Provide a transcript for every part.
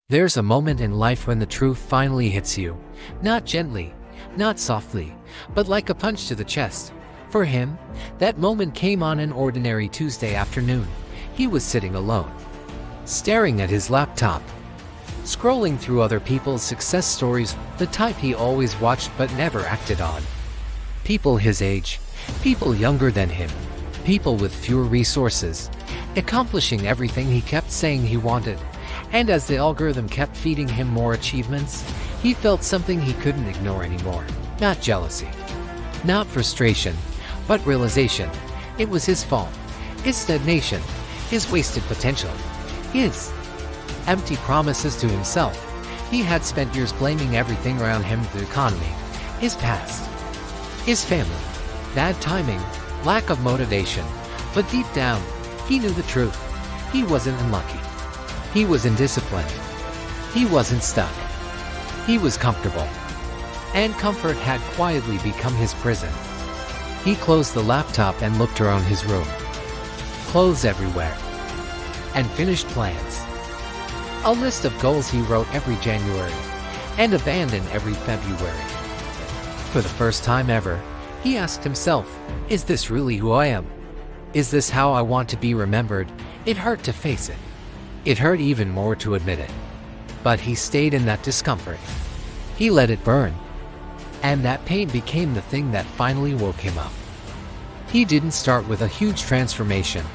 There's a moment in life when the truth finally hits you. Not gently, not softly, but like a punch to the chest. For him, that moment came on an ordinary Tuesday afternoon. He was sitting alone, staring at his laptop, scrolling through other people's success stories, the type he always watched but never acted on. People his age, people younger than him, people with fewer resources, accomplishing everything he kept saying he wanted. And as the algorithm kept feeding him more achievements, he felt something he couldn't ignore anymore. Not jealousy, not frustration, but realization. It was his fault, his stagnation, his wasted potential, his empty promises to himself. He had spent years blaming everything around him, the economy, his past, his family, bad timing, lack of motivation. But deep down, he knew the truth. He wasn't unlucky. He was indisciplined. He wasn't stuck. He was comfortable. And comfort had quietly become his prison. He closed the laptop and looked around his room. Clothes everywhere. Unfinished plans. A list of goals he wrote every January and abandoned every February. For the first time ever, he asked himself, is this really who I am? Is this how I want to be remembered? It hurt to face it. It hurt even more to admit it. But he stayed in that discomfort. He let it burn. And that pain became the thing that finally woke him up. He didn't start with a huge transformation.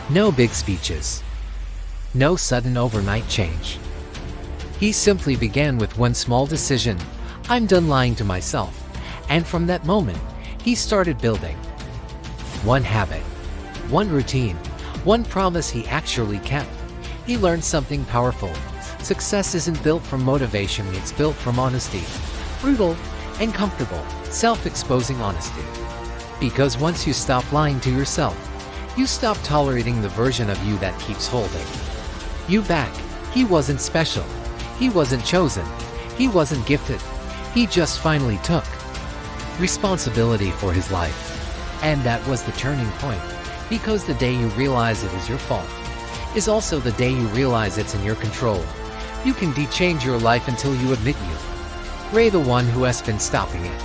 No big speeches. No sudden overnight change. He simply began with one small decision. I'm done lying to myself. And from that moment, he started building. One habit. One routine. One promise he actually kept. He learned something powerful. Success isn't built from motivation, it's built from honesty. Brutal and comfortable, self-exposing honesty. Because once you stop lying to yourself, you stop tolerating the version of you that keeps holding you back. He wasn't special. He wasn't chosen. He wasn't gifted. He just finally took responsibility for his life. And that was the turning point. Because the day you realize it is your fault is also the day you realize it's in your control. You can de-change your life until you admit you. Ray the one who has been stopping it.